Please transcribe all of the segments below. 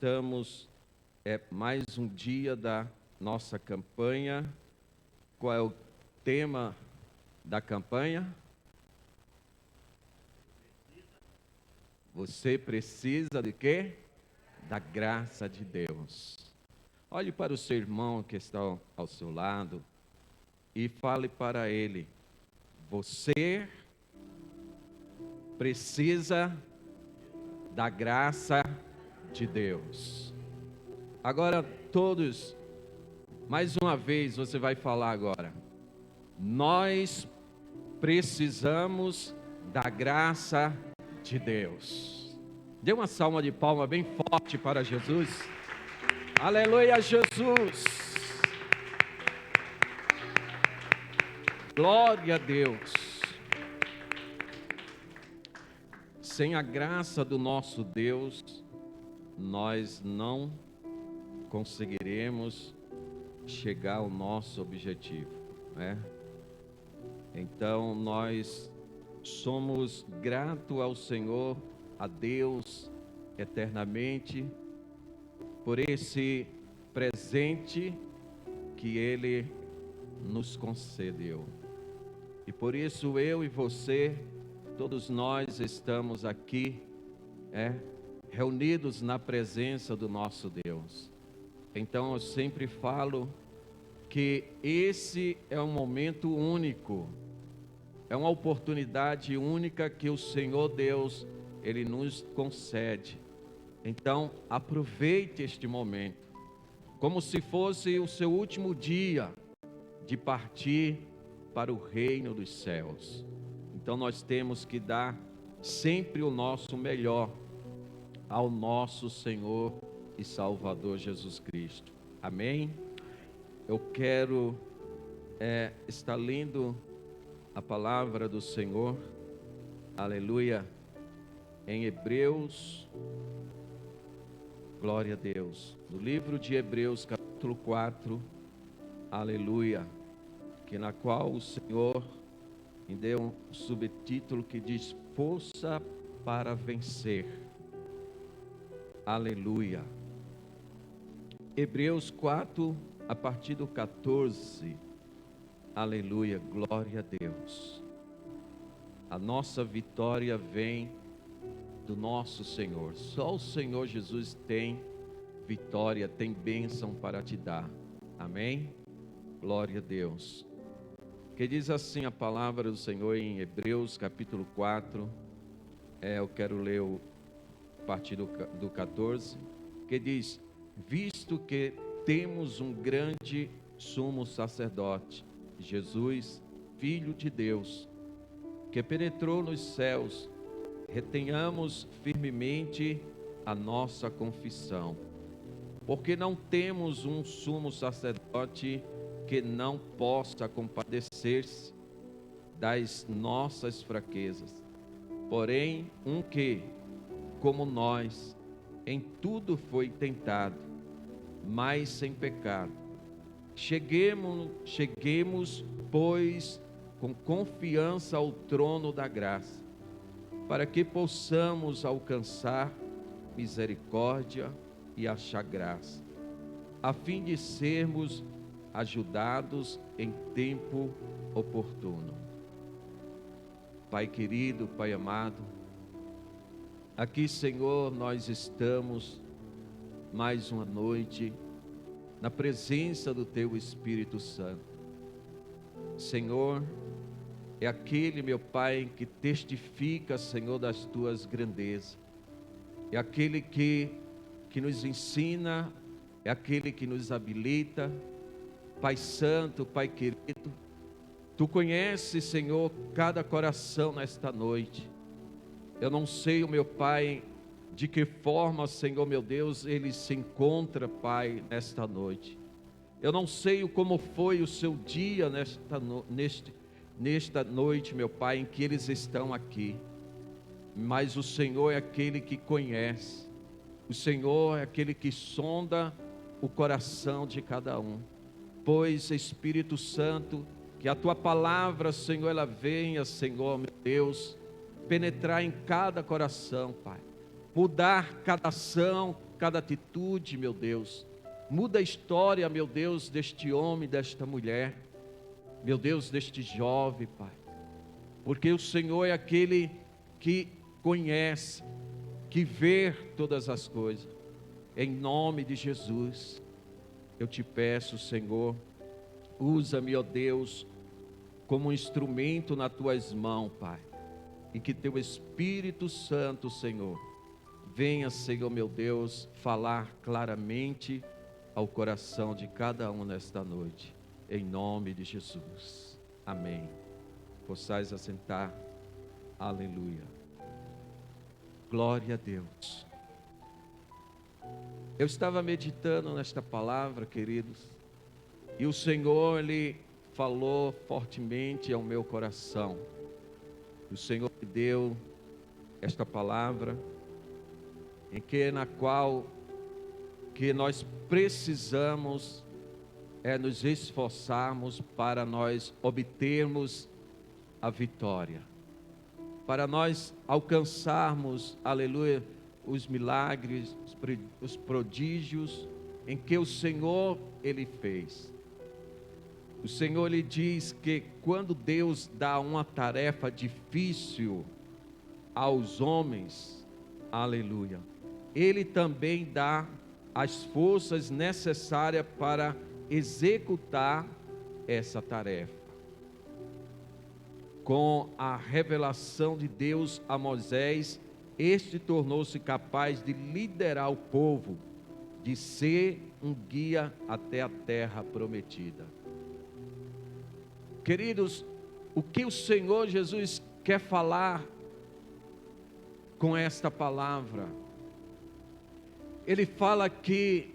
estamos, mais um dia da nossa campanha. Qual é o tema da campanha? Você precisa de quê? Da graça de Deus. Olhe para o seu irmão que está ao seu lado e fale para ele: você precisa da graça de Deus. Agora todos, mais uma vez você vai falar agora. Nós precisamos da graça de Deus. Dê uma salva de palma bem forte para Jesus. Aleluia, Jesus. Glória a Deus. Sem a graça do nosso Deus, nós não conseguiremos chegar ao nosso objetivo, né? Então nós somos gratos ao Senhor, a Deus eternamente, por esse presente que Ele nos concedeu. E por isso eu e você, todos nós estamos aqui, reunidos na presença do nosso Deus. Então eu sempre falo que esse é um momento único, é uma oportunidade única que o Senhor Deus, Ele nos concede. Então aproveite este momento, como se fosse o seu último dia de partir para o reino dos céus. Então nós temos que dar sempre o nosso melhor ao nosso Senhor e Salvador Jesus Cristo. Amém? Eu quero estar lendo a palavra do Senhor, aleluia, em Hebreus, glória a Deus, no livro de Hebreus, capítulo 4, aleluia, que na qual o Senhor me deu um subtítulo que diz: força para vencer, aleluia. Hebreus 4, a partir do 14, aleluia, glória a Deus. A nossa vitória vem do nosso Senhor. Só o Senhor Jesus tem vitória, tem bênção para te dar. Amém? Glória a Deus. Que diz assim a palavra do Senhor em Hebreus capítulo 4. Eu quero ler a partir do 14. Que diz: visto que temos um grande sumo sacerdote, Jesus, Filho de Deus, que penetrou nos céus, retenhamos firmemente a nossa confissão, porque não temos um sumo sacerdote que não possa compadecer-se das nossas fraquezas, porém um que, como nós, em tudo foi tentado, mas sem pecado. Cheguemos, pois, com confiança ao trono da graça, para que possamos alcançar misericórdia e achar graça, a fim de sermos ajudados em tempo oportuno. Pai querido, Pai amado, aqui, Senhor, nós estamos mais uma noite na presença do Teu Espírito Santo. Senhor, é aquele, meu Pai, que testifica, Senhor, das Tuas grandezas. É aquele que nos ensina, é aquele que nos habilita. Pai Santo, Pai querido, Tu conheces, Senhor, cada coração nesta noite. Eu não sei, meu Pai, de que forma, Senhor meu Deus, ele se encontra, Pai, nesta noite. Eu não sei como foi o seu dia nesta noite, meu Pai, em que eles estão aqui. Mas o Senhor é aquele que conhece. O Senhor é aquele que sonda o coração de cada um. Pois, Espírito Santo, que a Tua palavra, Senhor, ela venha, Senhor meu Deus, penetrar em cada coração, Pai. Mudar cada ação, cada atitude, meu Deus. Muda a história, meu Deus, deste homem, desta mulher. Meu Deus, deste jovem, Pai. Porque o Senhor é aquele que conhece, que vê todas as coisas. Em nome de Jesus, eu te peço, Senhor, usa-me, ó Deus, como um instrumento nas tuas mãos, Pai. E que teu Espírito Santo, Senhor, venha, Senhor, meu Deus, falar claramente ao coração de cada um nesta noite. Em nome de Jesus. Amém. Possais assentar. Aleluia. Glória a Deus. Eu estava meditando nesta palavra, queridos, e o Senhor, Ele falou fortemente ao meu coração. O Senhor me deu esta palavra, na qual que nós precisamos nos esforçarmos para nós obtermos a vitória, para nós alcançarmos, aleluia, os milagres, os prodígios em que o Senhor, Ele fez. O Senhor, Ele diz que quando Deus dá uma tarefa difícil aos homens, aleluia, Ele também dá as forças necessárias para executar essa tarefa. Com a revelação de Deus a Moisés, este tornou-se capaz de liderar o povo, de ser um guia até a terra prometida. Queridos, o que o Senhor Jesus quer falar com esta palavra? Ele fala que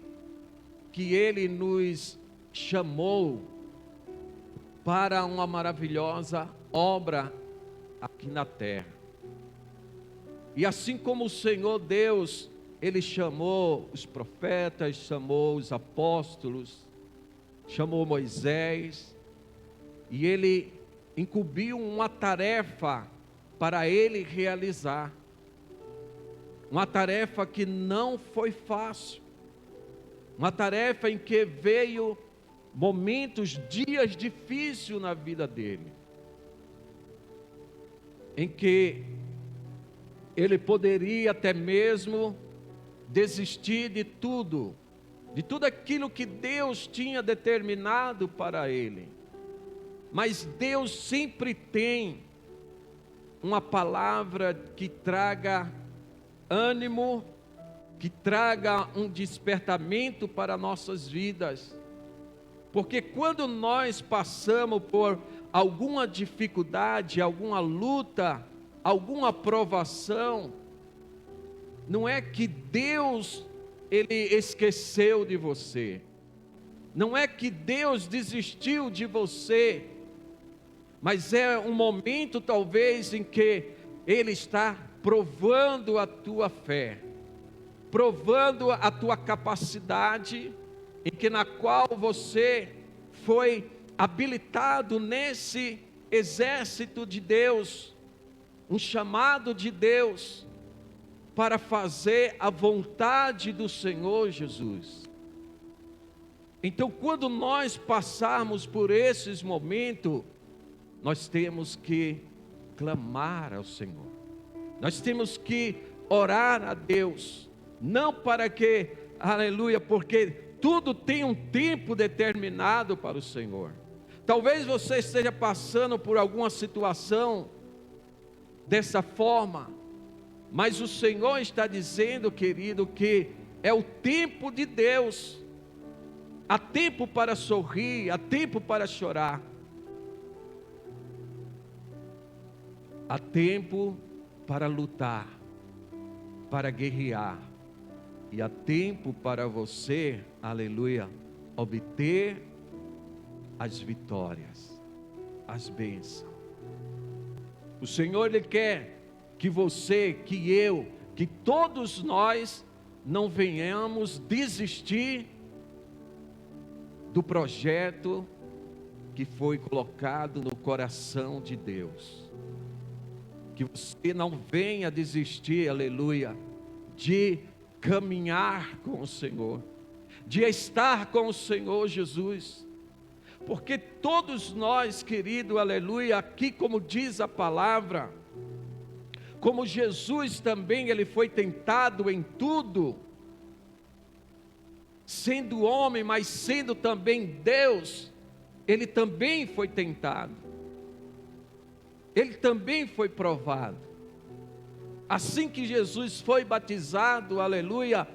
Ele nos chamou para uma maravilhosa obra aqui na terra. E assim como o Senhor Deus, Ele chamou os profetas, chamou os apóstolos, chamou Moisés, e Ele incumbiu uma tarefa para Ele realizar. Uma tarefa que não foi fácil. Uma tarefa em que veio momentos, dias difíceis na vida dele. Em que ele poderia até mesmo desistir de tudo aquilo que Deus tinha determinado para ele. Mas Deus sempre tem uma palavra que traga ânimo, que traga um despertamento para nossas vidas. Porque quando nós passamos por alguma dificuldade, alguma luta, alguma provação, não é que Deus, Ele esqueceu de você. Não é que Deus desistiu de você. Mas é um momento talvez em que Ele está provando a tua fé, provando a tua capacidade, na qual você foi habilitado nesse exército de Deus, um chamado de Deus, para fazer a vontade do Senhor Jesus. Então, quando nós passarmos por esses momentos, nós temos que clamar ao Senhor, nós temos que orar a Deus, não para que, aleluia, porque tudo tem um tempo determinado para o Senhor. Talvez você esteja passando por alguma situação dessa forma, mas o Senhor está dizendo, querido, que é o tempo de Deus. Há tempo para sorrir, há tempo para chorar, há tempo para lutar, para guerrear, e há tempo para você, aleluia, obter as vitórias, as bênçãos. O Senhor, Ele quer que você, que eu, que todos nós não venhamos desistir do projeto que foi colocado no coração de Deus. Que você não venha desistir, aleluia, de caminhar com o Senhor, de estar com o Senhor Jesus. Porque todos nós, querido, aleluia, aqui como diz a palavra, como Jesus também, ele foi tentado em tudo, sendo homem, mas sendo também Deus, ele também foi tentado, ele também foi provado. Assim que Jesus foi batizado, aleluia,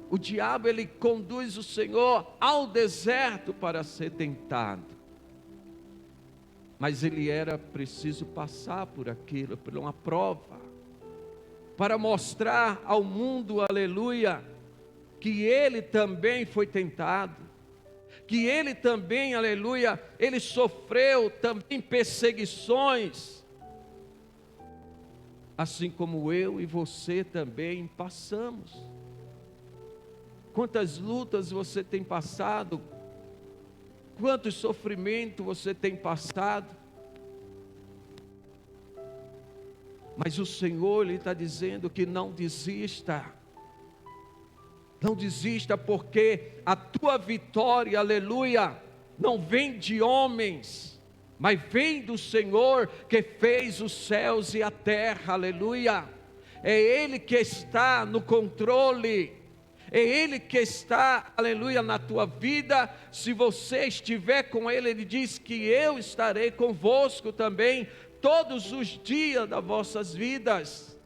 o diabo ele conduz o Senhor ao deserto para ser tentado. Mas ele era preciso passar por aquilo, por uma prova, para mostrar ao mundo, aleluia, que ele também foi tentado, que ele também, aleluia, ele sofreu também perseguições, assim como eu e você também passamos. Quantas lutas você tem passado, quanto sofrimento você tem passado, mas o Senhor Ele está dizendo que não desista, não desista, porque a tua vitória, aleluia, não vem de homens, mas vem do Senhor que fez os céus e a terra, aleluia. É Ele que está no controle, é Ele que está, aleluia, na tua vida. Se você estiver com Ele, Ele diz que eu estarei convosco também, todos os dias das vossas vidas.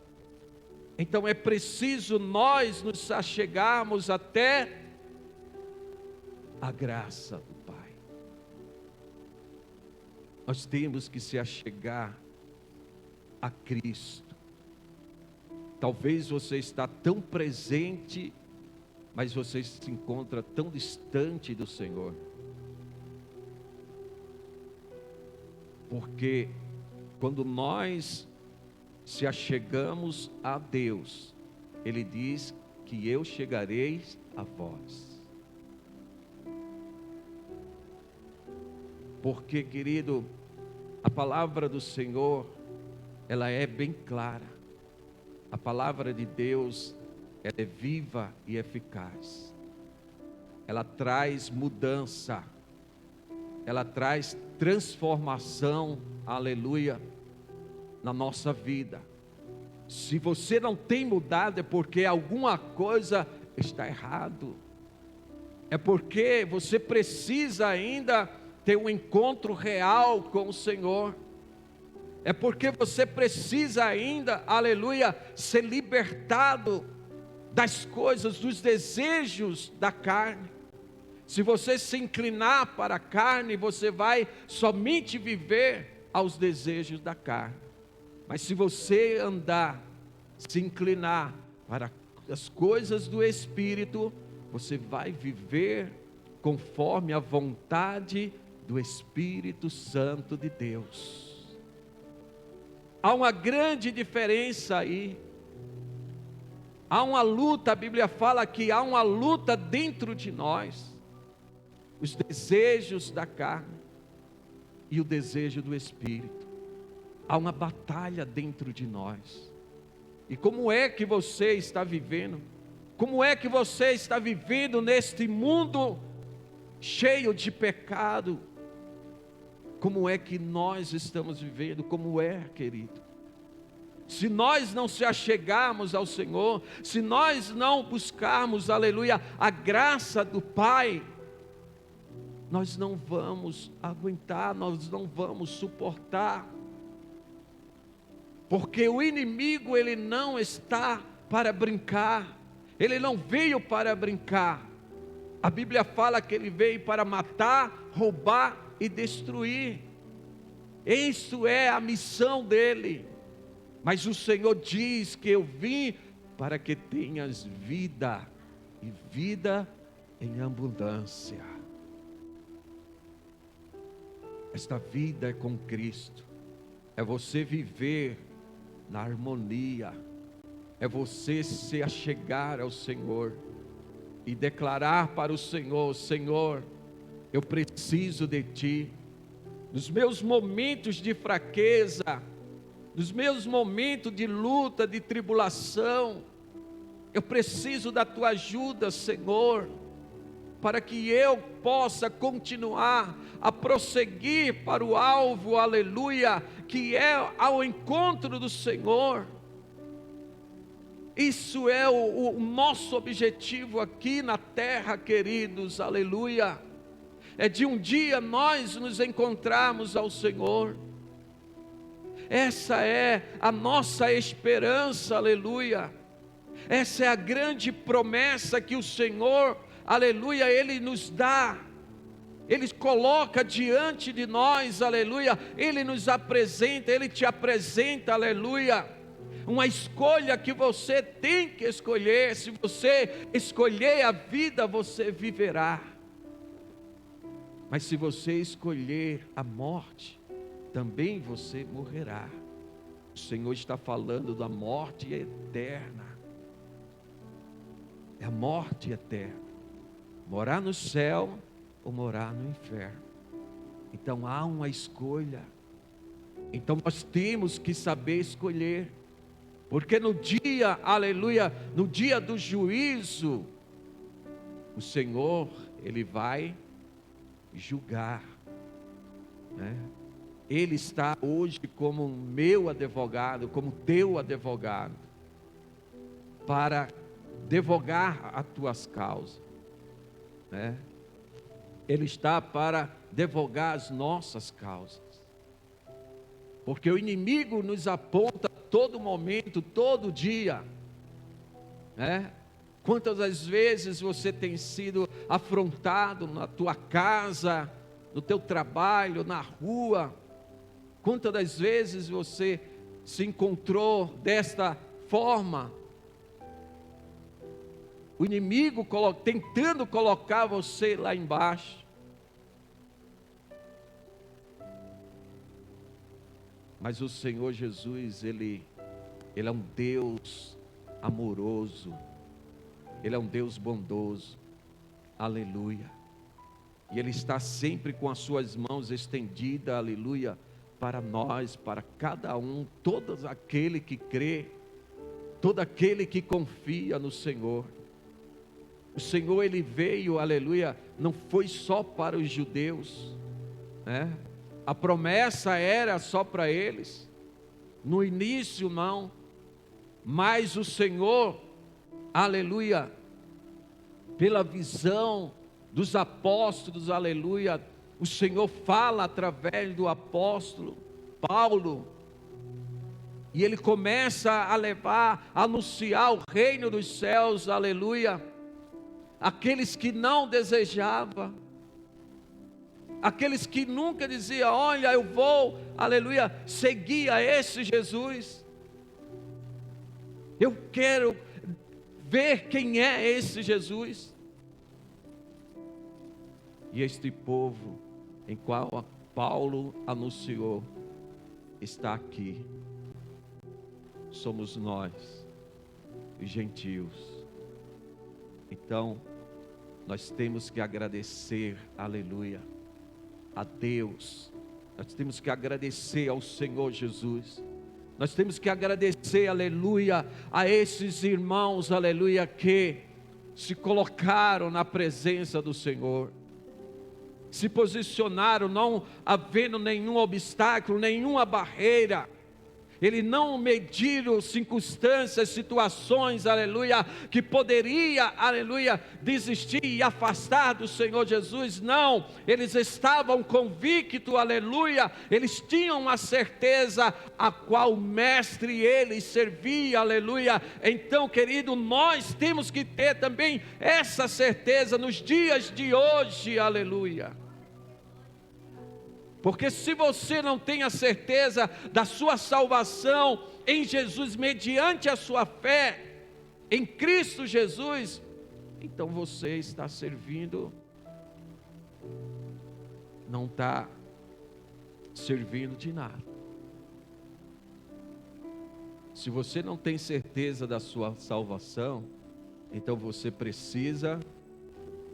Então é preciso nós nos achegarmos até a graça do Pai. Nós temos que se achegar a Cristo. Talvez você está tão presente, mas você se encontra tão distante do Senhor. Porque quando nós se achegamos a Deus, Ele diz que eu chegarei a vós. Porque, querido, a palavra do Senhor, ela é bem clara. A palavra de Deus, ela é viva e eficaz. Ela traz mudança, ela traz transformação, aleluia, na nossa vida. Se você não tem mudado, é porque alguma coisa está errado. É porque você precisa ainda ter um encontro real com o Senhor. É porque você precisa ainda, aleluia, ser libertado das coisas, dos desejos da carne. Se você se inclinar para a carne, você vai somente viver aos desejos da carne. Mas se você andar, se inclinar para as coisas do Espírito, você vai viver conforme a vontade do Espírito Santo de Deus. Há uma grande diferença aí. Há uma luta, a Bíblia fala que há uma luta dentro de nós. Os desejos da carne e o desejo do Espírito. Há uma batalha dentro de nós. E como é que você está vivendo? Como é que você está vivendo neste mundo cheio de pecado? Como é que nós estamos vivendo? Como é, querido? Se nós não se achegarmos ao Senhor, se nós não buscarmos, aleluia, a graça do Pai, nós não vamos aguentar, nós não vamos suportar. Porque o inimigo, ele não está para brincar, ele não veio para brincar. A Bíblia fala que ele veio para matar, roubar e destruir. Isso é a missão dele. Mas o Senhor diz que eu vim para que tenhas vida, e vida em abundância. Esta vida é com Cristo, é você viver na harmonia, é você se achegar ao Senhor e declarar para o Senhor: Senhor, eu preciso de Ti. Nos meus momentos de fraqueza, nos meus momentos de luta, de tribulação, Eu preciso da tua ajuda, Senhor, para que eu possa continuar a prosseguir para o alvo, aleluia, que é ao encontro do Senhor. Isso é o nosso objetivo aqui na terra, queridos, aleluia. É de um dia nós nos encontrarmos ao Senhor. Essa é a nossa esperança, aleluia. Essa é a grande promessa que o Senhor, aleluia, Ele nos dá. Ele coloca diante de nós, aleluia. Ele nos apresenta, Ele te apresenta, aleluia. Uma escolha que você tem que escolher. Se você escolher a vida, você viverá. Mas se você escolher a morte, também você morrerá. O Senhor está falando da morte eterna. É a morte eterna. Morar no céu ou morar no inferno. Então há uma escolha. Então nós temos que saber escolher. Porque no dia, aleluia, no dia do juízo, o Senhor, Ele vai julgar, né? Ele está hoje como meu advogado, como teu advogado, para advogar as tuas causas, né? Ele está para advogar as nossas causas, porque o inimigo nos aponta a todo momento, todo dia, né? Quantas das vezes você tem sido afrontado na tua casa, no teu trabalho, na rua? Quantas das vezes você se encontrou desta forma? O inimigo tentando colocar você lá embaixo. Mas o Senhor Jesus, Ele é um Deus amoroso. Ele é um Deus bondoso, aleluia, e Ele está sempre com as suas mãos estendidas, aleluia, para nós, para cada um, todo aquele que crê, todo aquele que confia no Senhor. O Senhor, Ele veio, aleluia, não foi só para os judeus, né? A promessa era só para eles, no início não, mas o Senhor, aleluia, pela visão dos apóstolos, aleluia, o Senhor fala através do apóstolo Paulo, e ele começa a levar, a anunciar o reino dos céus, aleluia, aqueles que não desejavam, aqueles que nunca diziam, olha, eu vou, aleluia, seguir a esse Jesus, eu quero ver quem é esse Jesus. E este povo, em qual Paulo anunciou, está aqui. Somos nós, os gentios. Então, nós temos que agradecer, aleluia, a Deus. Nós temos que agradecer ao Senhor Jesus. Nós temos que agradecer, aleluia, a esses irmãos, aleluia, que se colocaram na presença do Senhor, se posicionaram, não havendo nenhum obstáculo, nenhuma barreira. Ele não mediram circunstâncias, situações, aleluia, que poderia, aleluia, desistir e afastar do Senhor Jesus. Não, eles estavam convictos, aleluia, eles tinham uma certeza a qual o mestre eles servia, aleluia. Então, querido, nós temos que ter também essa certeza nos dias de hoje, aleluia. Porque se você não tem a certeza da sua salvação em Jesus, mediante a sua fé em Cristo Jesus, então você está servindo, não está servindo de nada. Se você não tem certeza da sua salvação, então você precisa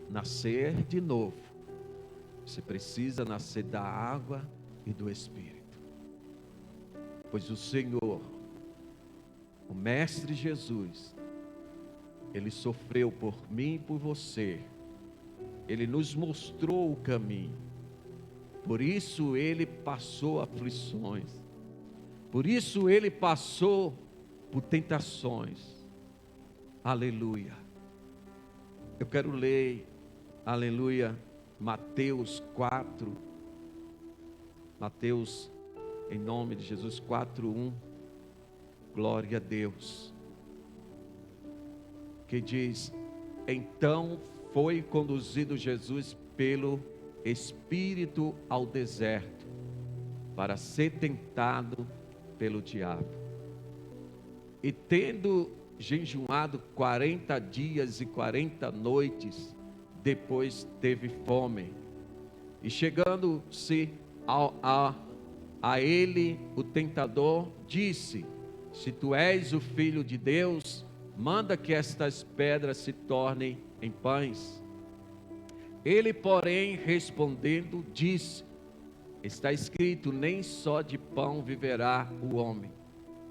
nascer de novo. Você precisa nascer da água e do Espírito. Pois o Senhor, o Mestre Jesus, Ele sofreu por mim e por você. Ele nos mostrou o caminho. Por isso ele passou aflições. Por isso ele passou por tentações. Aleluia. Eu quero ler, aleluia, Mateus 4. Mateus, em nome de Jesus, 4:1. Glória a Deus. Que diz: então foi conduzido Jesus pelo Espírito ao deserto, para ser tentado pelo diabo. E tendo jejuado 40 dias e 40 noites, depois teve fome. E chegando-se a ele, o tentador disse: se tu és o Filho de Deus, manda que estas pedras se tornem em pães. Ele, porém, respondendo, disse: está escrito, nem só de pão viverá o homem,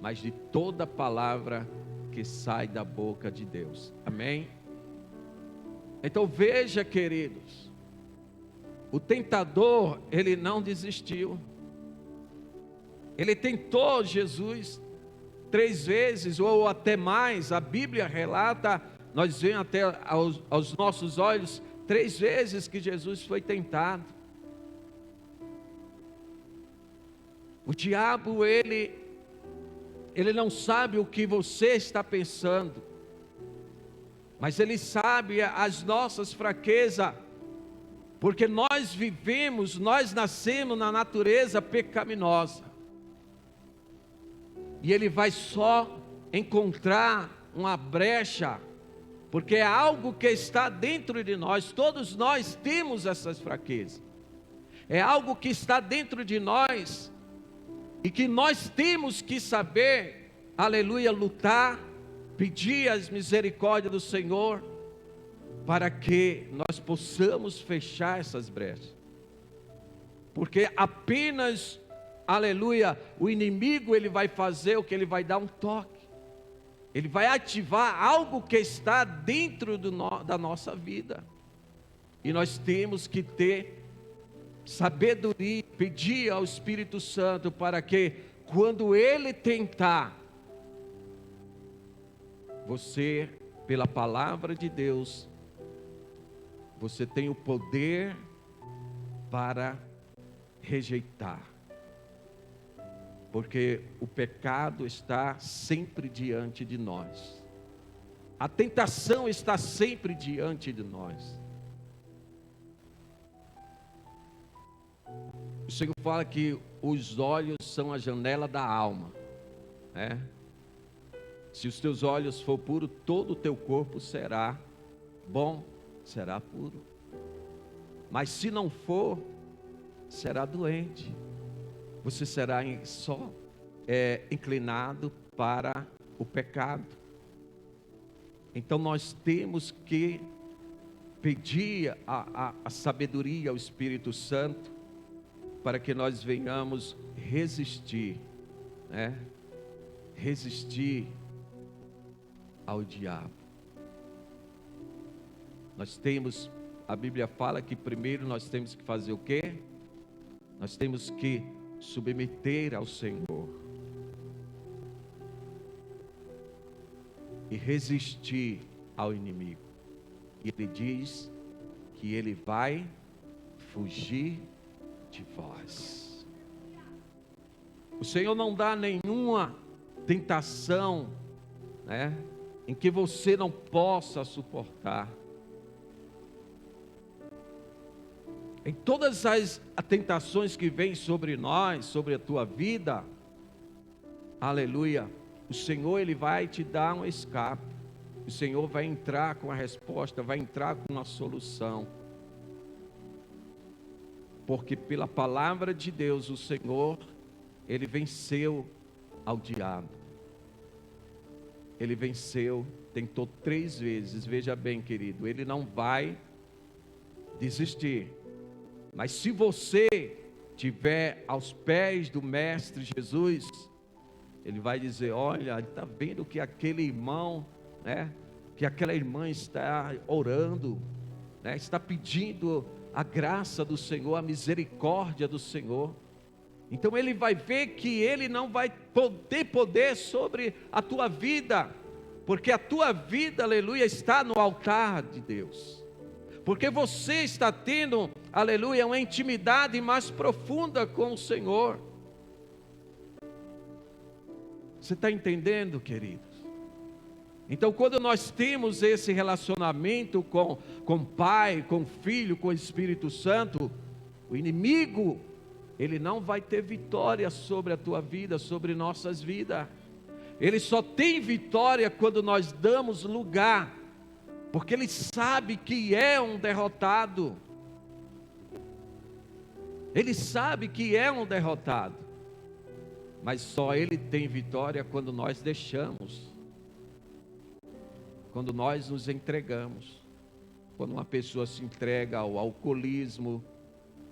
mas de toda palavra que sai da boca de Deus. Amém? Então veja, queridos, o tentador, ele não desistiu. Ele tentou Jesus 3 vezes ou até mais. A Bíblia relata, nós vemos até aos nossos olhos, 3 vezes que Jesus foi tentado. O diabo, ele não sabe o que você está pensando, mas ele sabe as nossas fraquezas, porque nós vivemos, nós nascemos na natureza pecaminosa, e ele vai só encontrar uma brecha, porque é algo que está dentro de nós. Todos nós temos essas fraquezas, é algo que está dentro de nós, e que nós temos que saber, aleluia, lutar, pedir as misericórdias do Senhor, para que nós possamos fechar essas brechas, porque apenas, aleluia, o inimigo, ele vai fazer o que? Ele vai dar um toque, ele vai ativar algo que está dentro da nossa vida, e nós temos que ter sabedoria, pedir ao Espírito Santo, para que quando ele tentar, você, pela palavra de Deus, você tem o poder para rejeitar, porque o pecado está sempre diante de nós, a tentação está sempre diante de nós. O Senhor fala que os olhos são a janela da alma, né? Se os teus olhos for puro, todo o teu corpo será bom, será puro. Mas se não for, será doente. Você será só inclinado para o pecado. Então nós temos que pedir a sabedoria ao Espírito Santo, para que nós venhamos resistir, né? Resistir ao diabo. Nós temos, a Bíblia fala que primeiro nós temos que fazer o quê? Nós temos que submeter ao Senhor e resistir ao inimigo. E ele diz que ele vai fugir de vós. O Senhor não dá nenhuma tentação, né, em que você não possa suportar. Em todas as tentações que vêm sobre nós, sobre a tua vida, aleluia, o Senhor, ele vai te dar um escape. O Senhor vai entrar com a resposta, vai entrar com uma solução. Porque pela palavra de Deus, o Senhor, ele venceu ao diabo. Ele venceu, tentou 3 vezes. Veja bem, querido, ele não vai desistir. Mas se você estiver aos pés do Mestre Jesus, ele vai dizer: olha, está vendo que aquele irmão, né, que aquela irmã está orando, né? Está pedindo a graça do Senhor, a misericórdia do Senhor. Então ele vai ver que ele não vai ter poder sobre a tua vida, porque a tua vida, aleluia, está no altar de Deus. Porque você está tendo, aleluia, uma intimidade mais profunda com o Senhor. Você está entendendo, queridos? Então, quando nós temos esse relacionamento com o Pai, com o Filho, com o Espírito Santo, o inimigo, ele não vai ter vitória sobre a tua vida, sobre nossas vidas. Ele só tem vitória quando nós damos lugar, porque ele sabe que é um derrotado. Ele sabe que é um derrotado, mas só ele tem vitória quando nós deixamos, quando nós nos entregamos. Quando uma pessoa se entrega ao alcoolismo,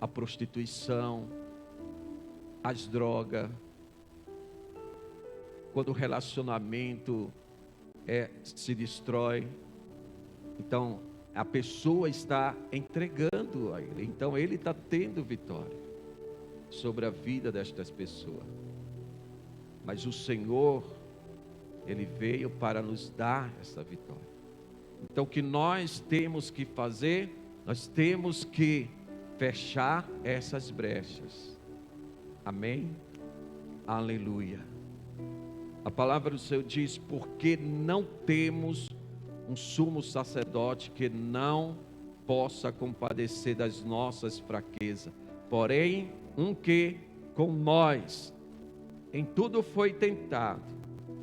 à prostituição, às drogas, quando o relacionamento se destrói, então a pessoa está entregando a ele, então ele está tendo vitória sobre a vida destas pessoas. Mas o Senhor, ele veio para nos dar essa vitória. Então o que nós temos que fazer? Nós temos que fechar essas brechas. Amém? Aleluia. A palavra do Senhor diz: porque não temos um sumo sacerdote que não possa compadecer das nossas fraquezas, porém um que com nós em tudo foi tentado,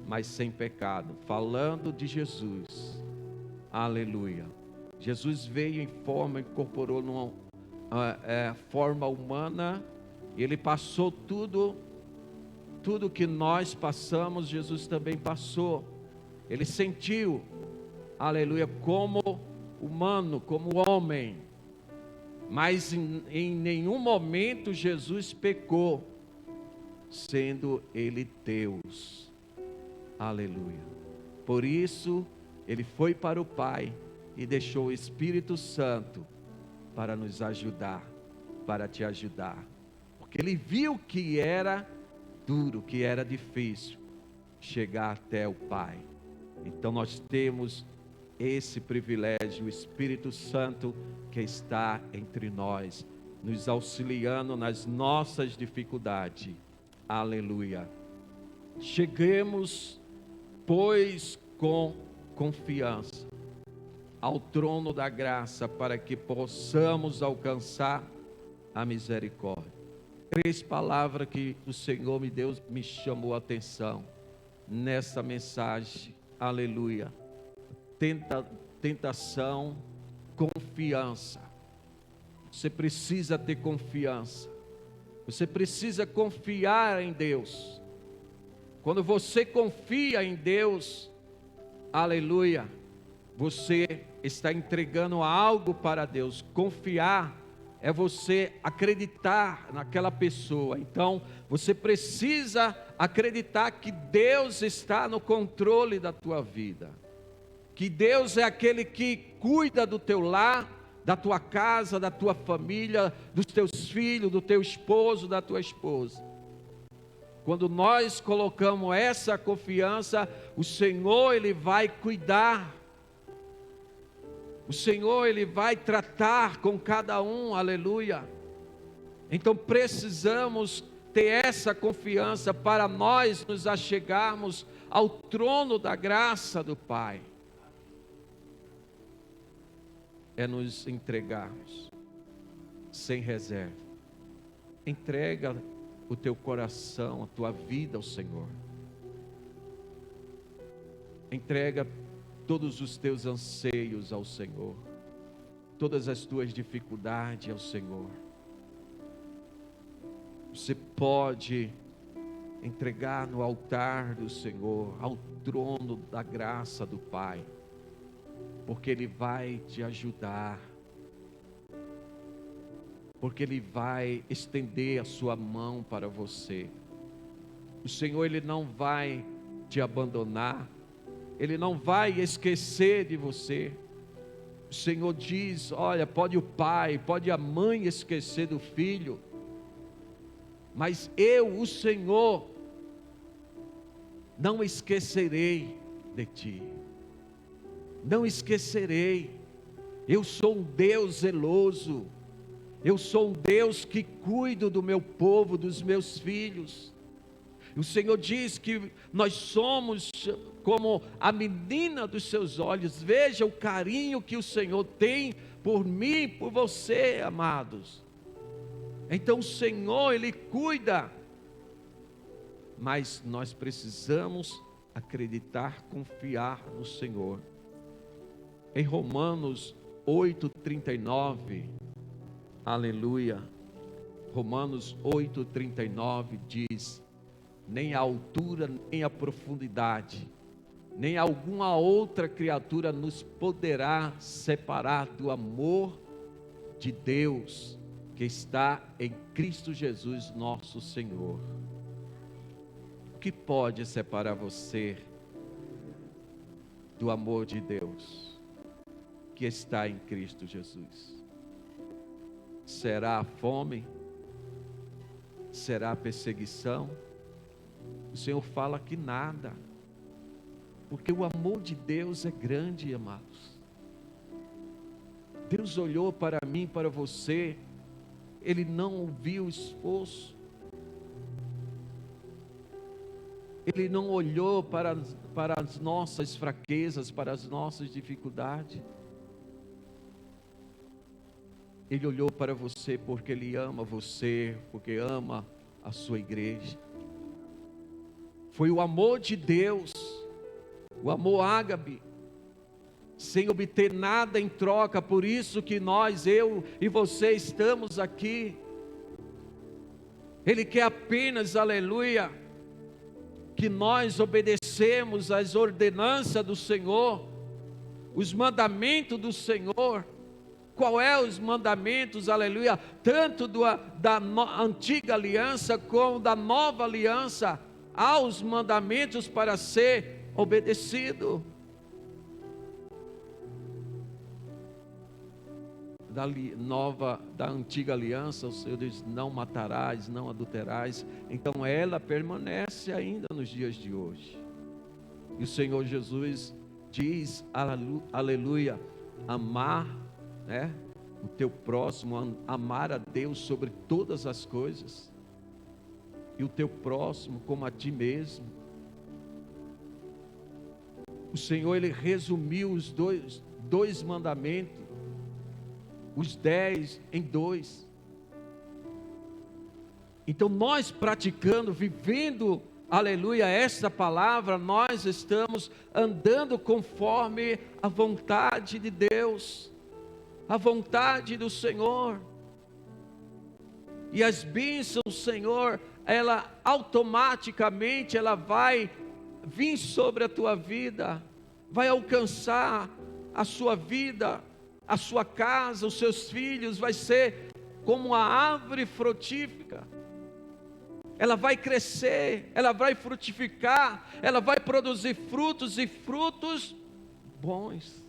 mas sem pecado. Falando de Jesus. Aleluia. Jesus veio em forma, incorporou numa forma humana, e ele passou tudo que nós passamos, Jesus também passou. Ele sentiu, aleluia, como humano, como homem, mas em nenhum momento Jesus pecou, sendo ele Deus. Aleluia. Por isso ele foi para o Pai e deixou o Espírito Santo para nos ajudar, para te ajudar, porque ele viu que era duro, que era difícil chegar até o Pai. Então nós temos esse privilégio, o Espírito Santo que está entre nós, nos auxiliando nas nossas dificuldades. Aleluia. Cheguemos, pois, com confiança ao trono da graça, para que possamos alcançar a misericórdia. 3 palavras que o Senhor me chamou a atenção nessa mensagem. Aleluia. Tentação, confiança. Você precisa ter confiança. Você precisa confiar em Deus. Quando você confia em Deus, aleluia, você está entregando algo para Deus. Confiar é você acreditar naquela pessoa. Então, você precisa acreditar que Deus está no controle da tua vida. Que Deus é aquele que cuida do teu lar, da tua casa, da tua família, dos teus filhos, do teu esposo, da tua esposa. Quando nós colocamos essa confiança, o Senhor, ele vai cuidar. O Senhor, ele vai tratar com cada um, aleluia. Então precisamos ter essa confiança para nós nos achegarmos ao trono da graça do Pai. É nos entregarmos sem reserva. Entrega o teu coração, a tua vida ao Senhor. Entrega todos os teus anseios ao Senhor, todas as tuas dificuldades ao Senhor. Você pode entregar no altar do Senhor, ao trono da graça do Pai, porque Ele vai te ajudar, porque Ele vai estender a sua mão para você. O Senhor, Ele não vai te abandonar, Ele não vai esquecer de você. O Senhor diz, olha, pode o pai, pode a mãe esquecer do filho, mas eu, o Senhor, não esquecerei de ti. Não esquecerei. Eu sou um Deus zeloso. Eu sou um Deus que cuido do meu povo, dos meus filhos. O Senhor diz que nós somos como a menina dos seus olhos. Veja o carinho que o Senhor tem por mim, por você, amados. Então o Senhor, Ele cuida. Mas nós precisamos acreditar, confiar no Senhor. Em Romanos 8:39, aleluia. Romanos 8:39 diz: nem a altura, nem a profundidade, nem alguma outra criatura nos poderá separar do amor de Deus que está em Cristo Jesus, nosso Senhor. O que pode separar você do amor de Deus que está em Cristo Jesus? Será a fome? Será a perseguição? O Senhor fala que nada, porque o amor de Deus é grande, amados. Deus olhou para mim, para você, Ele não viu esforço, Ele não olhou para as nossas fraquezas, para as nossas dificuldades. Ele olhou para você porque Ele ama você, porque ama a sua igreja. Foi o amor de Deus, o amor ágape, sem obter nada em troca. Por isso que nós, eu e você estamos aqui. Ele quer apenas, aleluia, que nós obedecemos às ordenanças do Senhor, os mandamentos do Senhor. Qual é os mandamentos, aleluia, tanto da antiga aliança como da nova aliança? Há os mandamentos para ser obedecido. Da antiga aliança, o Senhor diz: não matarás, não adulterarás. Então ela permanece ainda nos dias de hoje. E o Senhor Jesus diz, aleluia, amar, né, o teu próximo, amar a Deus sobre todas as coisas, e o teu próximo como a ti mesmo. O Senhor, Ele resumiu os dois mandamentos, os 10 em 2. Então nós praticando, vivendo, aleluia, essa palavra, nós estamos andando conforme a vontade de Deus, a vontade do Senhor. E as bênçãos do Senhor, ela automaticamente, ela vai vir sobre a tua vida, vai alcançar a sua vida, a sua casa, os seus filhos. Vai ser como uma árvore frutífera. Ela vai crescer, ela vai frutificar, ela vai produzir frutos, e frutos bons.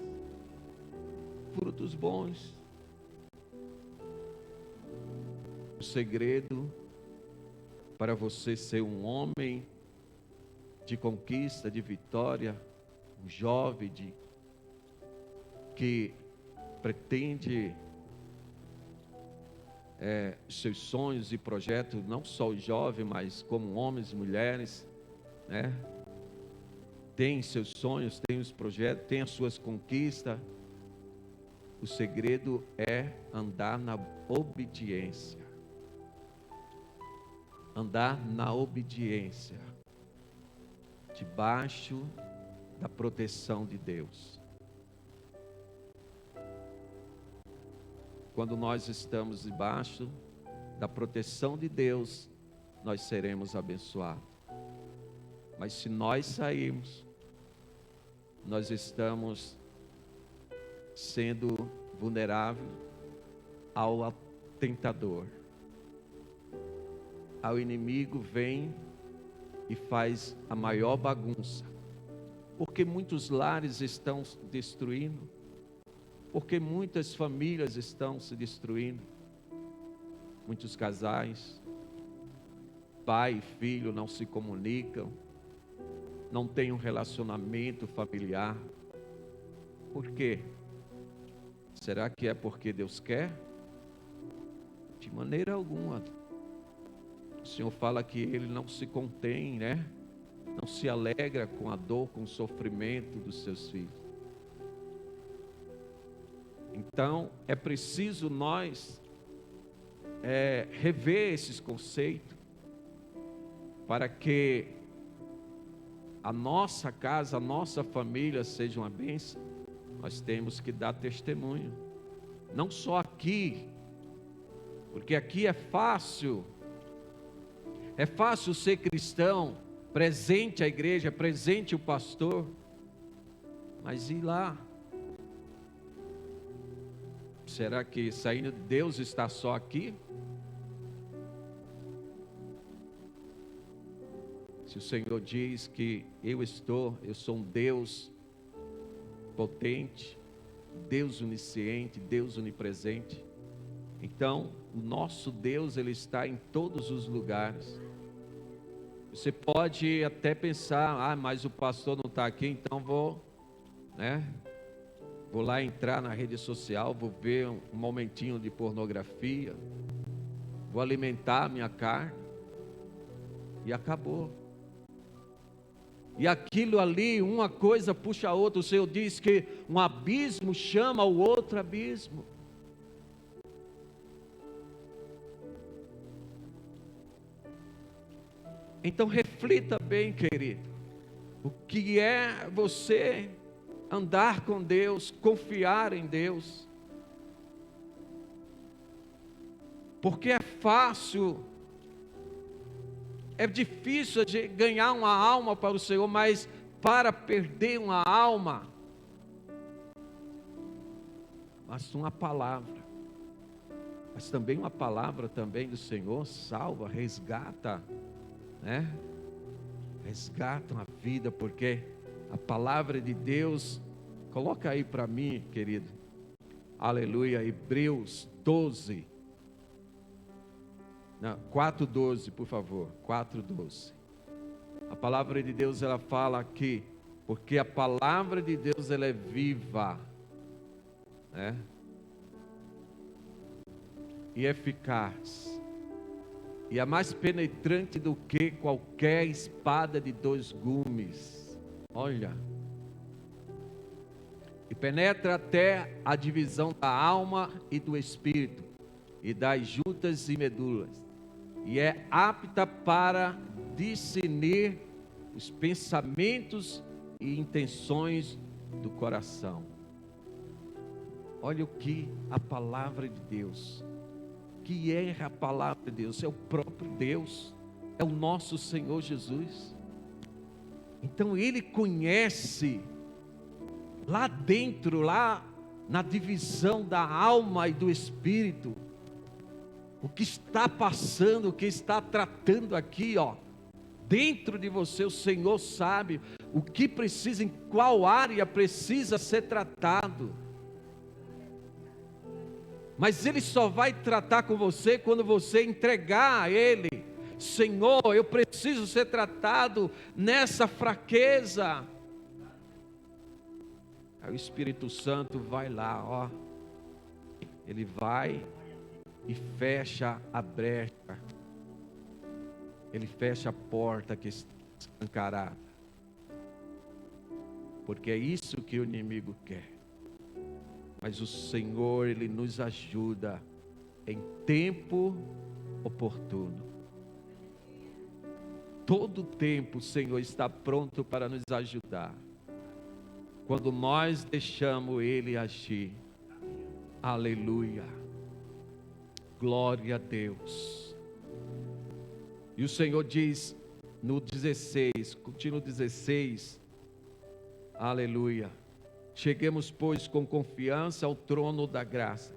Frutos bons. O segredo para você ser um homem de conquista, de vitória, um jovem que pretende seus sonhos e projetos, não só o jovem, mas como homens e mulheres, né? Tem seus sonhos, tem os projetos, tem as suas conquistas. O segredo é andar na obediência. Andar na obediência, debaixo da proteção de Deus. Quando nós estamos debaixo da proteção de Deus, nós seremos abençoados. Mas se nós sairmos, nós estamos sendo vulneráveis ao tentador. Ao inimigo vem e faz a maior bagunça. Porque muitos lares estão se destruindo, porque muitas famílias estão se destruindo, muitos casais, pai e filho não se comunicam, não têm um relacionamento familiar. Por quê? Será que é porque Deus quer? De maneira alguma. O Senhor fala que Ele não se contém, né? Não se alegra com a dor, com o sofrimento dos seus filhos. Então, é preciso nós rever esses conceitos, para que a nossa casa, a nossa família seja uma bênção. Nós temos que dar testemunho, não só aqui, porque aqui é fácil ser cristão, presente a igreja, presente o pastor, mas e lá? Será que saindo de Deus está só aqui? Se o Senhor diz que eu sou um Deus potente, Deus onisciente, Deus onipresente, então o nosso Deus, Ele está em todos os lugares. Você pode até pensar, mas o pastor não está aqui, então vou lá entrar na rede social, vou ver um momentinho de pornografia, vou alimentar a minha carne, e acabou. E aquilo ali, uma coisa puxa a outra. O Senhor diz que um abismo chama o outro abismo. Então reflita bem, querido, o que é você andar com Deus, confiar em Deus. Porque é fácil, é difícil de ganhar uma alma para o Senhor, mas para perder uma alma, basta uma palavra. Mas também uma palavra também do Senhor salva, resgata, resgata uma vida, porque a palavra de Deus, coloca aí para mim, querido, aleluia, Hebreus 12, 4:12, por favor, 4:12. A palavra de Deus, ela fala aqui, porque a palavra de Deus, ela é viva, e eficaz, e é mais penetrante do que qualquer espada de 2 gumes. Olha, e penetra até a divisão da alma e do espírito, e das juntas e medulas, e é apta para discernir os pensamentos e intenções do coração. Olha o que a palavra de Deus, que é a palavra de Deus, é o próprio Deus, é o nosso Senhor Jesus. Então Ele conhece lá dentro, lá na divisão da alma e do espírito, o que está passando, o que está tratando aqui, dentro de você. O Senhor sabe o que precisa, em qual área precisa ser tratado. Mas Ele só vai tratar com você quando você entregar a Ele. Senhor, eu preciso ser tratado nessa fraqueza. Aí o Espírito Santo vai lá, Ele vai e fecha a brecha. Ele fecha a porta que está escancarada. Porque é isso que o inimigo quer. Mas o Senhor, Ele nos ajuda em tempo oportuno. Todo tempo o Senhor está pronto para nos ajudar, quando nós deixamos Ele agir. Aleluia, glória a Deus. E o Senhor diz no 16, continua o 16, aleluia: cheguemos, pois, com confiança ao trono da graça,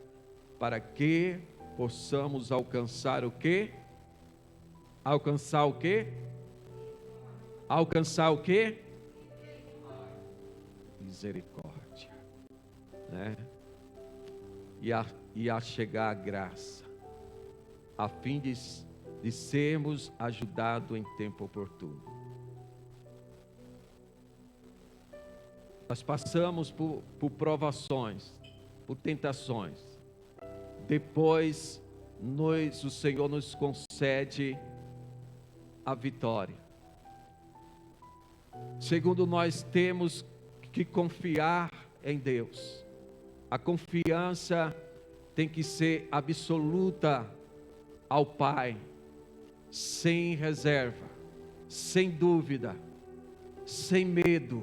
para que possamos alcançar o quê? Alcançar o quê? Alcançar o quê? misericórdia, né? E a chegar a graça, a fim de sermos ajudados em tempo oportuno. Nós passamos por provações, por tentações. Depois, o Senhor nos concede a vitória. Segundo, nós temos que confiar em Deus. A confiança tem que ser absoluta ao Pai, sem reserva, sem dúvida, sem medo.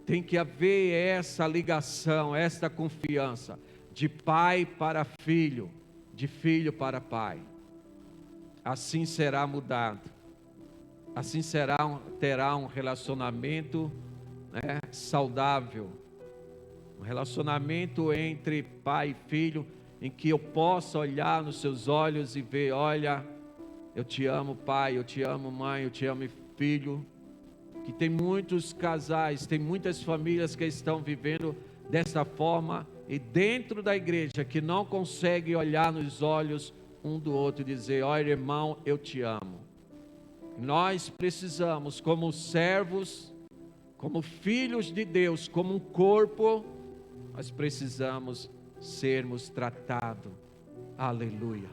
Tem que haver essa ligação, essa confiança, de pai para filho, de filho para pai. Assim será mudado, assim terá um relacionamento, né, saudável, um relacionamento entre pai e filho, em que eu possa olhar nos seus olhos e ver: olha, eu te amo pai, eu te amo mãe, eu te amo filho. Que tem muitos casais, tem muitas famílias que estão vivendo dessa forma, e dentro da igreja, que não conseguem olhar nos olhos um do outro e dizer: olha, irmão, eu te amo. Nós precisamos, como servos, como filhos de Deus, como um corpo, nós precisamos sermos tratados. Aleluia.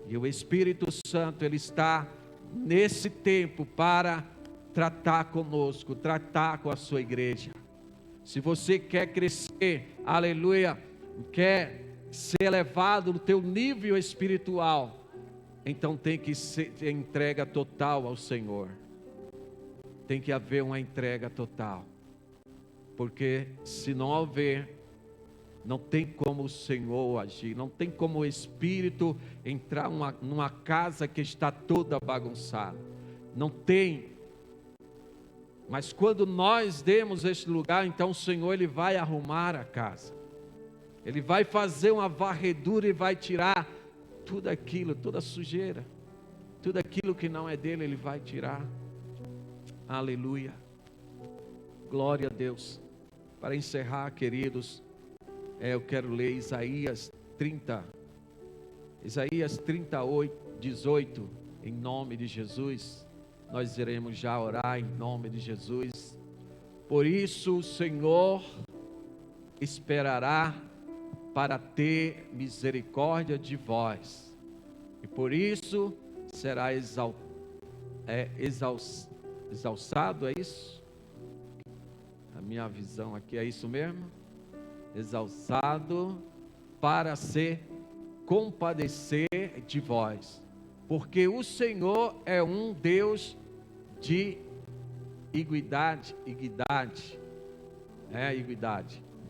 E o Espírito Santo, Ele está nesse tempo para tratar conosco, tratar com a sua igreja. Se você quer crescer, aleluia, quer ser elevado no teu nível espiritual, então tem que ser entrega total ao Senhor. Tem que haver uma entrega total. Porque se não houver, não tem como o Senhor agir, não tem como o Espírito entrar numa casa que está toda bagunçada. Não tem. Mas quando nós demos este lugar, então o Senhor, Ele vai arrumar a casa. Ele vai fazer uma varredura e vai tirar tudo aquilo, toda a sujeira. Tudo aquilo que não é dele, Ele vai tirar. Aleluia. Glória a Deus. Para encerrar, queridos, eu quero ler Isaías 38, 18, em nome de Jesus. Nós iremos já orar em nome de Jesus. Por isso o Senhor esperará para ter misericórdia de vós, e por isso será exalçado, é isso? A minha visão aqui é isso mesmo? Exalçado para se compadecer de vós, porque o Senhor é um Deus de igualdade.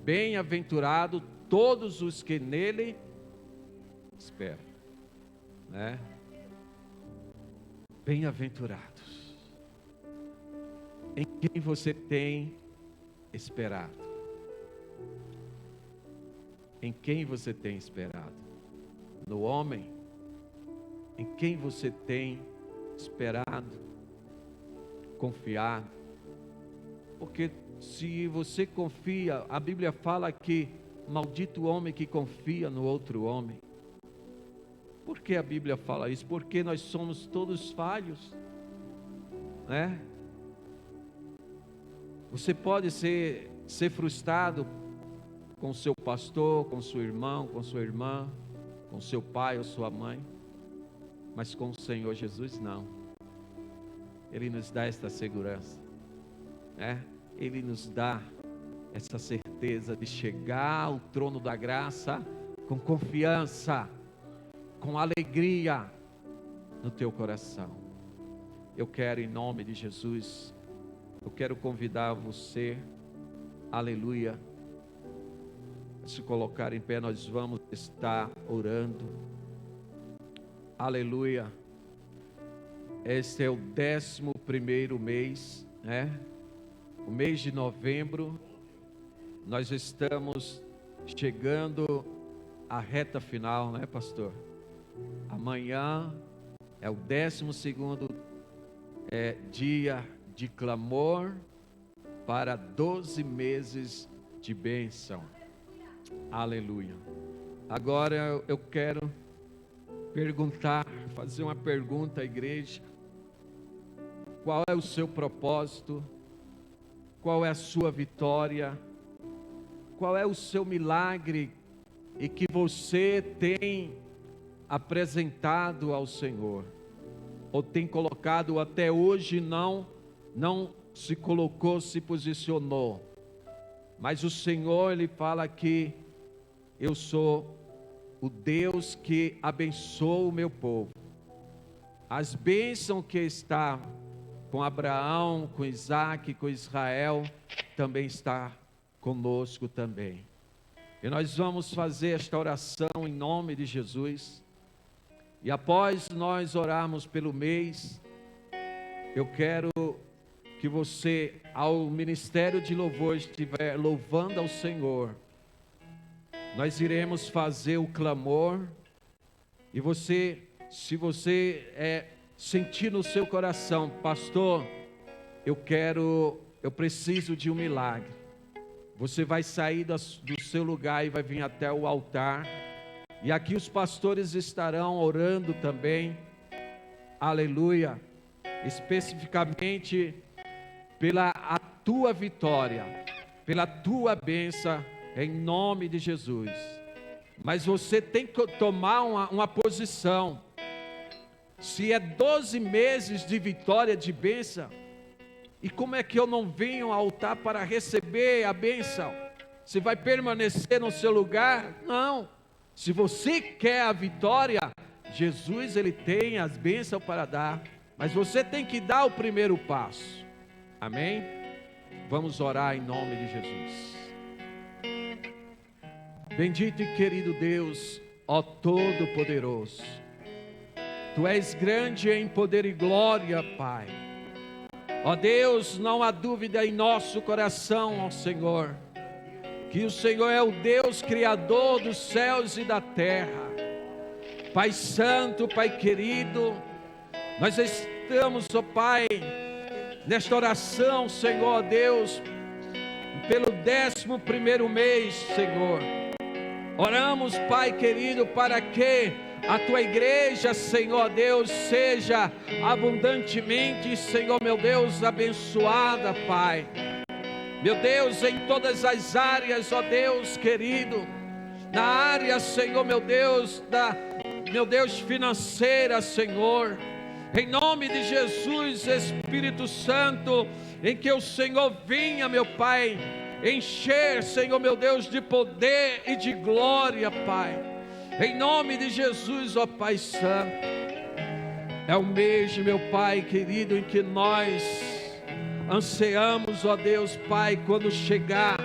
Bem-aventurado todos os que nele esperam, né? Bem-aventurados. Em quem você tem esperado? Em quem você tem esperado? No homem? Em quem você tem esperado, confiado? Porque se você confia, a Bíblia fala que maldito o homem que confia no outro homem. Por que a Bíblia fala isso? Porque nós somos todos falhos, né? Você pode ser frustrado com seu pastor, com seu irmão, com sua irmã, com seu pai ou sua mãe, mas com o Senhor Jesus não. Ele nos dá esta segurança, né? Ele nos dá essa certeza de chegar ao trono da graça com confiança, com alegria no teu coração. Eu quero, em nome de Jesus, eu quero convidar você, aleluia, a se colocar em pé. Nós vamos estar orando, aleluia. Este é o 11º mês, né? O mês de novembro. Nós estamos chegando à reta final, né, pastor? Amanhã é o 12º dia de clamor para 12 meses de bênção. Aleluia. Agora eu quero fazer uma pergunta à igreja. Qual é o seu propósito? Qual é a sua vitória? Qual é o seu milagre e que você tem apresentado ao Senhor? Ou tem colocado até hoje, não se colocou, se posicionou. Mas o Senhor, Ele fala que eu sou o Deus que abençoa o meu povo. As bênçãos que está com Abraão, com Isaac, com Israel, também está conosco também. E nós vamos fazer esta oração em nome de Jesus. E após nós orarmos pelo mês, eu quero que você, ao ministério de louvor, estiver louvando ao Senhor. Nós iremos fazer o clamor. E você, se você sentir no seu coração, pastor, eu preciso de um milagre. Você vai sair do seu lugar e vai vir até o altar. E aqui os pastores estarão orando também. Aleluia. Especificamente pela a tua vitória, pela tua bênção, em nome de Jesus. Mas você tem que tomar uma posição. Se é 12 meses de vitória, de bênção, e como é que eu não venho ao altar para receber a bênção? Você vai permanecer no seu lugar? Não. Se você quer a vitória, Jesus, Ele tem as bênçãos para dar, mas você tem que dar o primeiro passo. Amém? Vamos orar em nome de Jesus. Bendito e querido Deus, ó Todo-Poderoso, Tu és grande em poder e glória, Pai. Ó Deus, não há dúvida em nosso coração, ó Senhor, que o Senhor é o Deus Criador dos céus e da terra. Pai Santo, Pai querido, nós estamos, ó Pai, nesta oração, Senhor Deus, pelo 11º mês, Senhor. Oramos, Pai querido, para que a Tua igreja, Senhor Deus, seja abundantemente, Senhor meu Deus, abençoada, Pai. Meu Deus, em todas as áreas, ó Deus querido, na área, Senhor meu Deus, meu Deus, financeira, Senhor. Em nome de Jesus, Espírito Santo, em que o Senhor venha, meu Pai, encher, Senhor meu Deus, de poder e de glória, Pai. Em nome de Jesus, ó Pai Santo. É o mês, meu Pai querido, em que nós ansiamos, ó Deus, Pai, quando chegar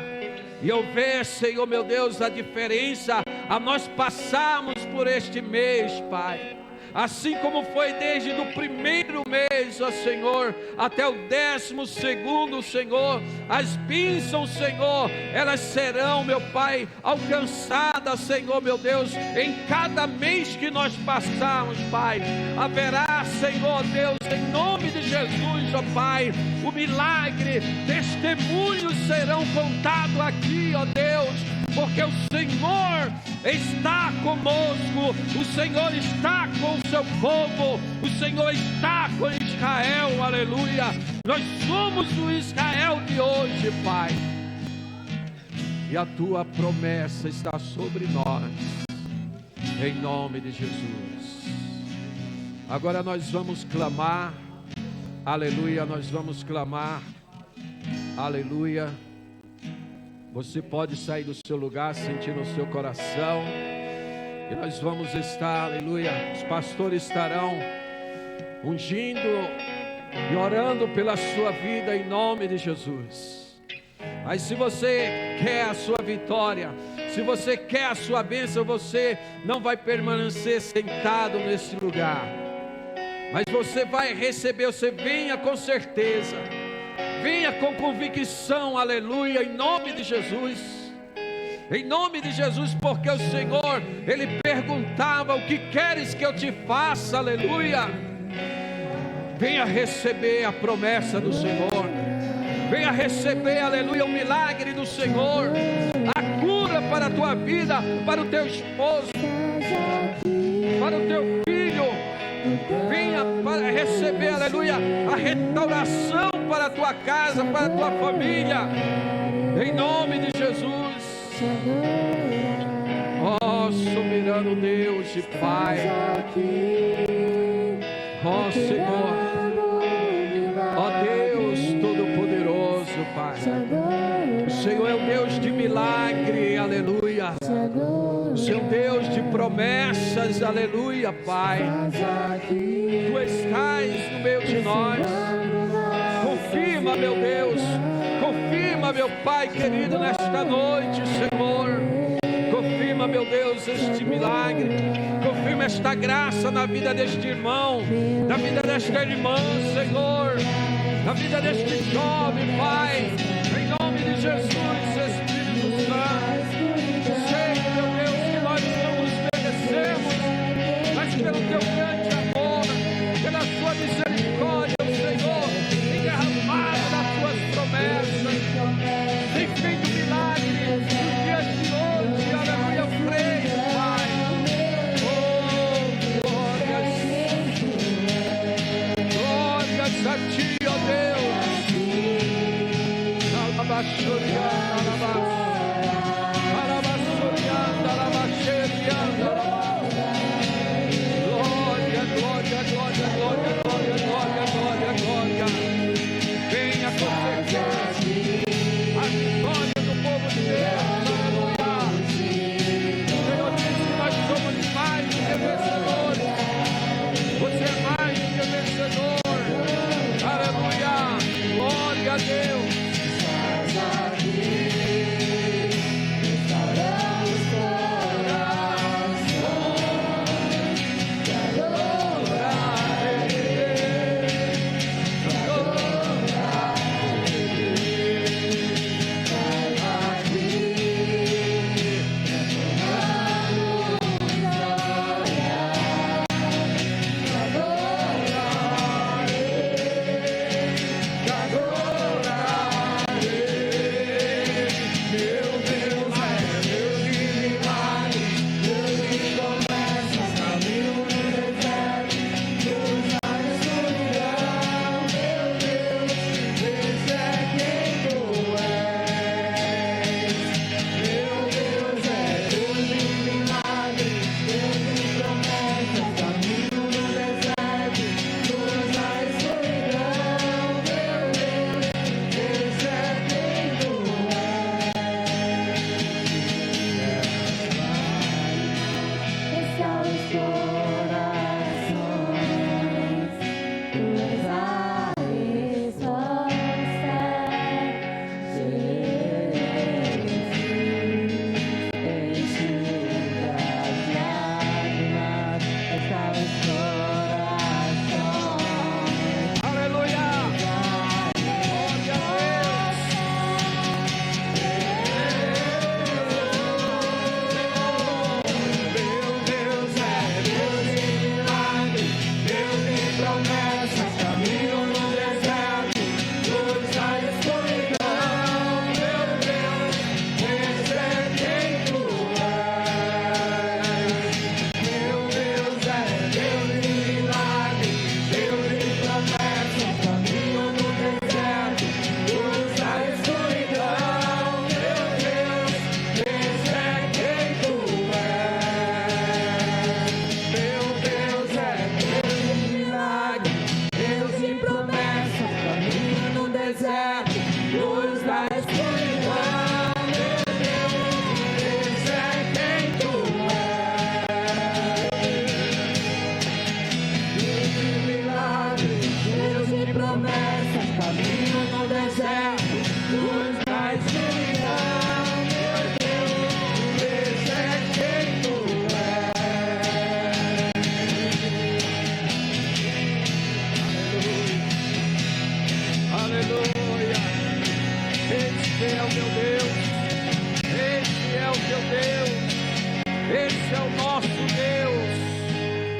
e eu ver, Senhor meu Deus, a diferença a nós passarmos por este mês, Pai. Assim como foi desde o primeiro mês, ó Senhor, até o 12º, Senhor, as bênçãos, Senhor, elas serão, meu Pai, alcançadas, Senhor, meu Deus, em cada mês que nós passarmos, Pai. Haverá, Senhor Deus, em nome de Jesus, ó Pai, o milagre, testemunhos serão contados aqui, ó Deus, porque o Senhor está conosco, o Senhor está com o seu povo, o Senhor está com Israel, aleluia. Nós somos o Israel de hoje, Pai, e a Tua promessa está sobre nós, em nome de Jesus. Agora nós vamos clamar, aleluia, nós vamos clamar, aleluia. Você pode sair do seu lugar, sentir no seu coração, e nós vamos estar, aleluia, os pastores estarão ungindo e orando pela sua vida em nome de Jesus. Mas se você quer a sua vitória, se você quer a sua bênção, você não vai permanecer sentado nesse lugar, mas você vai receber. Você venha com certeza, venha com convicção, aleluia, em nome de Jesus. Em nome de Jesus, porque o Senhor, Ele perguntava: o que queres que eu te faça, aleluia. Venha receber a promessa do Senhor. Venha receber, aleluia, o milagre do Senhor, a cura para a tua vida, para o teu esposo, para o teu filho. Venha para receber, aleluia, a restauração para a tua casa, para a tua família, em nome de Jesus. Ó soberano Deus e Pai, ó Senhor, ó Deus Todo-Poderoso, Pai, o Senhor é o Deus de milagre, aleluia, o Senhor é o Deus de promessas, aleluia, Pai. Tu estás no meio de nós. Confirma, meu Deus, confirma, meu Pai querido, nesta noite, Senhor. Confirma, meu Deus, este milagre. Confirma esta graça na vida deste irmão, na vida desta irmã, Senhor, na vida deste jovem, Pai, em nome de Jesus, Espírito Santo. Sei, meu Deus, que nós não nos merecemos, mas pelo teu grande amor, pela sua misericórdia, Senhor, tem derramado nas tuas promessas, tem feito milagre nos dias de hoje, aleluia, eu creio, Pai. Oh, glórias a ti, ó Deus. Glória, glória, glória, glória, glória, glória, glória, glória. Venha acontecer a vitória do povo de Deus, aleluia. O Senhor disse que nós somos mais do que vencedores. Você é mais do que vencedor, aleluia. Glória a Deus.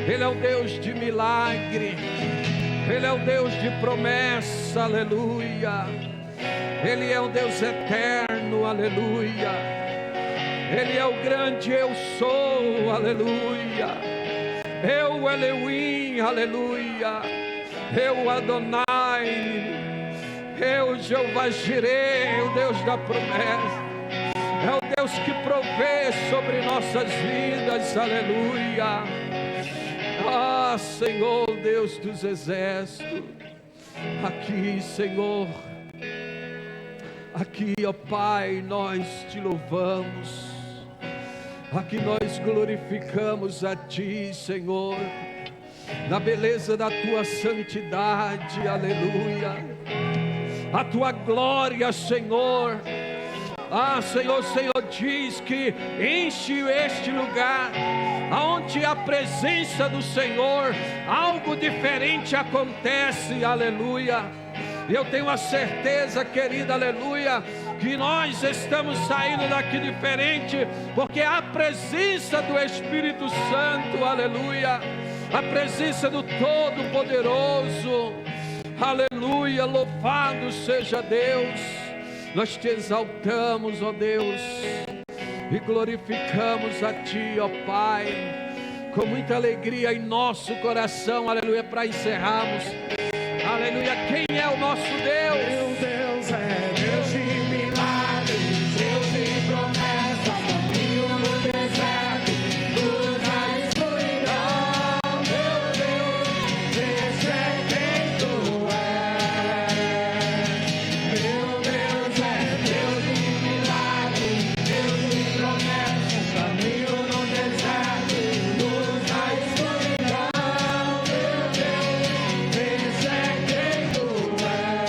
Ele é o Deus de milagre, Ele é o Deus de promessa, aleluia. Ele é um Deus eterno, aleluia. Ele é o grande eu sou, aleluia. Eu, Elohim, aleluia. Eu, Adonai. Eu, Jeová Jireh, o Deus da promessa. É o Deus que provê sobre nossas vidas, aleluia. Ah, Senhor, Deus dos exércitos. Aqui, Senhor. Aqui, ó Pai, nós te louvamos. Aqui nós glorificamos a Ti, Senhor, na beleza da Tua santidade, aleluia. A Tua glória, Senhor. Ah, Senhor, Senhor diz que enche este lugar, aonde a presença do Senhor, algo diferente acontece, aleluia. Eu tenho a certeza, querida, aleluia, que nós estamos saindo daqui diferente, porque a presença do Espírito Santo, aleluia, a presença do Todo-Poderoso, aleluia, louvado seja Deus. Nós te exaltamos, ó Deus, e glorificamos a Ti, ó Pai, com muita alegria em nosso coração, aleluia, para encerrarmos, aleluia. Quem é o nosso Deus? Meu Deus é Deus de milagres, Deus de promessas, caminho no deserto, luz na escuridão. Meu Deus, esse é quem Tu és. Meu Deus é Deus de milagres, Deus de promessas, caminho no deserto, luz na escuridão. Meu Deus, esse é quem Tu és.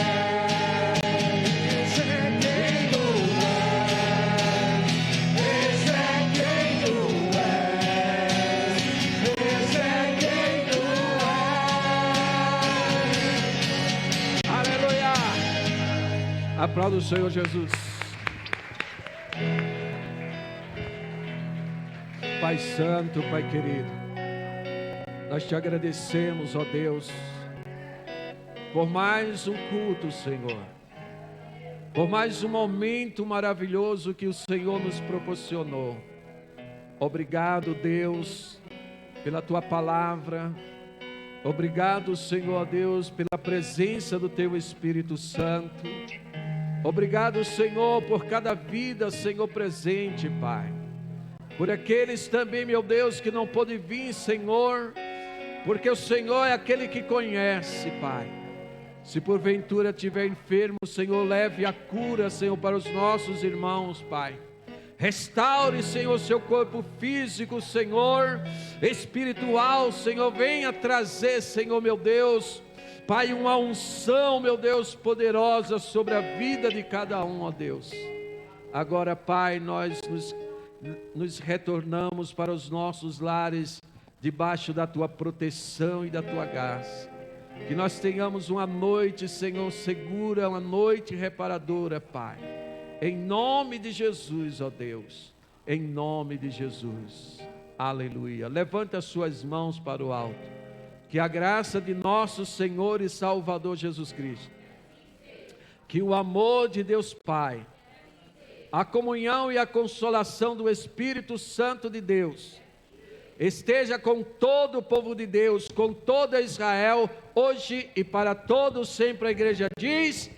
Esse é quem Tu és. Esse é quem Tu és. Esse é quem Tu és. Aleluia! Aplauda o Senhor Jesus. Pai Santo, Pai querido, nós te agradecemos, ó Deus, por mais um culto, Senhor, por mais um momento maravilhoso que o Senhor nos proporcionou. Obrigado, Deus, pela Tua palavra. Obrigado, Senhor Deus, pela presença do Teu Espírito Santo. Obrigado, Senhor, por cada vida, Senhor, presente, Pai. Por aqueles também, meu Deus, que não podem vir, Senhor, porque o Senhor é aquele que conhece, Pai. Se porventura estiver enfermo, Senhor, leve a cura, Senhor, para os nossos irmãos, Pai. Restaure, Senhor, seu corpo físico, Senhor, espiritual, Senhor, venha trazer, Senhor, meu Deus, Pai, uma unção, meu Deus, poderosa sobre a vida de cada um, ó Deus. Agora, Pai, nós nos retornamos para os nossos lares, debaixo da Tua proteção e da Tua graça. Que nós tenhamos uma noite, Senhor, segura, uma noite reparadora, Pai. Em nome de Jesus, ó Deus, em nome de Jesus, aleluia. Levante as suas mãos para o alto, que a graça de nosso Senhor e Salvador Jesus Cristo, que o amor de Deus Pai, a comunhão e a consolação do Espírito Santo de Deus, esteja com todo o povo de Deus, com toda Israel, hoje e para todos sempre. A igreja diz...